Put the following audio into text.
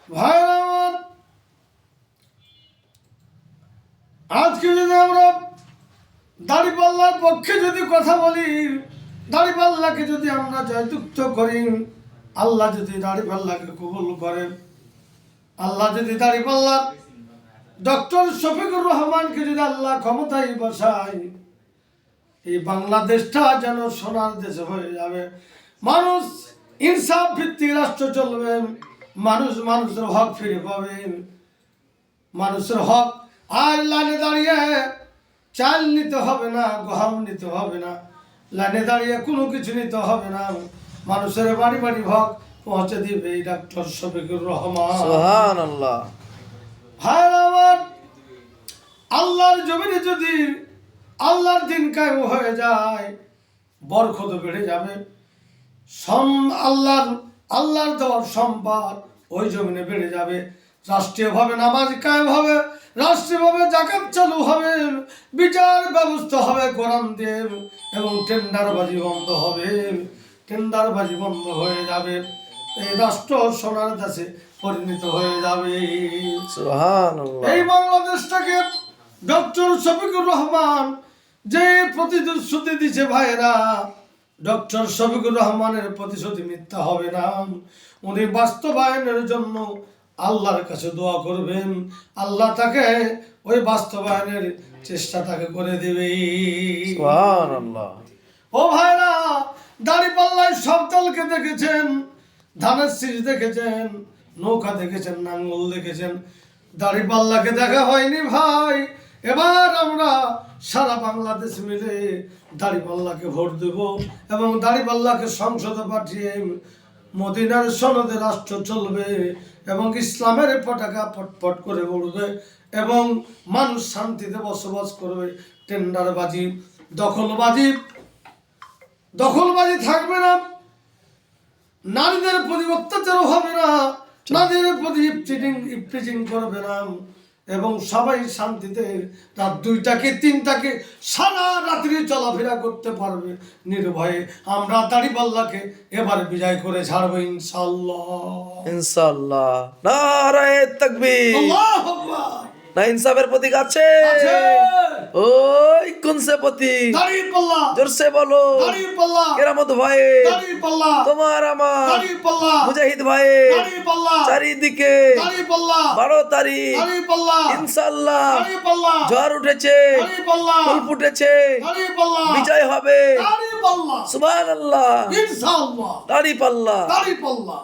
ভাইরা আমার, আজকে যদি আমরা দাড়িপাল্লার পক্ষে যদি কথা বলি, দাড়িপাল্লাকে যদি আমরা জয়যুক্ত করি, আল্লাহ যদি দাড়িপাল্লাকে কবুল করেন, আল্লাহ যদি দাড়িপাল্লার ডক্টর শফিকুর রহমানকে যদি আল্লাহ ক্ষমতায় বসায়, এই বাংলাদেশটা যেন সোনার দেশ হয়ে যাবে। মানুষ ইনসাফ ভিত্তিক রাষ্ট্র চলবে, মানুষ মানুষের হক ফিরে পাবে, মানুষের হক। আর লাইনে দাঁড়িয়ে চাল নিতে হবে না, গহম নিতে হবে না, লাইনে দাঁড়িয়ে কোনো কিছু নিতে হবে না, মানুষের বাড়ি বাড়ি হক পৌঁছে দিবে এই ডক্টর শফিকুর রহমান। সুবহানাল্লাহ। ভাইরা আমার, আল্লাহর জমিনে যদি আল্লাহর দিন কায়েম হয়ে যায়, বরকত বেড়ে যাবে। আল্লাহর দেওয়ার সম্পদ ওই জমিনে বেড়ে যাবে। রাষ্ট্রীয়ভাবে নামাজ কায়েম হবে, রাষ্ট্রীয়ভাবে যাকাত চালু হবে, বিচার ব্যবস্থা হবে কোরআন দিয়ে, এবং টেন্ডারবাজি বন্ধ হবে। টেন্ডারবাজি বন্ধ হয়ে যাবে, এই রাষ্ট্র সোনার দেশে পরিণত হয়ে যাবে। সুবহানাল্লাহ। এই বাংলাদেশটাকে ডক্টর শফিকুর রহমান যে প্রতিশ্রুতি দিছে, ভাইরা, ডক্টর শফিকুর রহমানের প্রতিশ্রুতি মিথ্যা হবে না। উনি বাস্তবায়নের জন্য আল্লাহর কাছে দোয়া করবেন, আল্লাহ তাকে ওই বাস্তবায়নের চেষ্টা তাকে করে দেবে। সুবহানাল্লাহ। ও ভাইরা, দাড়িপাল্লায় সব দলকে দেখেছেন, ধানের শীষ দেখেছেন, নৌকা দেখেছেন, নাঙ্গল দেখেছেন, দাড়িপাল্লাকে দেখা হয়নি ভাই। এবার আমরা সারা বাংলাদেশ মিলে দাড়িপাল্লাকে ভোট দেব, এবং দাড়িপাল্লাকে সংসদে পাঠিয়ে মদিনার সনদে রাষ্ট্র চলবে, এবং ইসলামের পতাকা পটপট করে উড়বে, এবং মানুষ শান্তিতে বসবাস করবে। টেন্ডারবাজি, দখলবাজি থাকবে না, নারীদের প্রতি অত্যাচার হবে না, নারীদের প্রতি ইফটিজিং করবে না, এবং সবাই শান্তিতে রাত 2টাকে 3টাকে সারা রাত্রি চলাফেরা করতে পারবে নির্ভয়ে। আমরা দাড়িপাল্লাকে এবার বিজয় করে ছাড়বো ইনশাআল্লাহ। ইনশাআল্লাহ। নারায়ে তাকবীর। আল্লাহু আকবার। না ইনসাফের প্রতীক আছে? আছে। ওই কোন সে প্রতীক? দাড়িপাল্লা। জোরসে বলো। দাড়িপাল্লা। কেরামত ভাই, দাড়িপাল্লা। তোমার আমার, দাড়িপাল্লা। মুজাহিদ ভাই, দাড়িপাল্লা। চারিদিকে দাড়িপাল্লা। 12 তারিখ দাড়িপাল্লা। ইনশাআল্লাহ দাড়িপাল্লা। ঝড় উঠেছে, দাড়িপাল্লা। ফুল ফুটেছে, দাড়িপাল্লা। বিজয় হবে। দাড়িপাল্লা। সুবহানাল্লাহ। ইনশাআল্লাহ। দাড়িপাল্লা। দাড়িপাল্লা।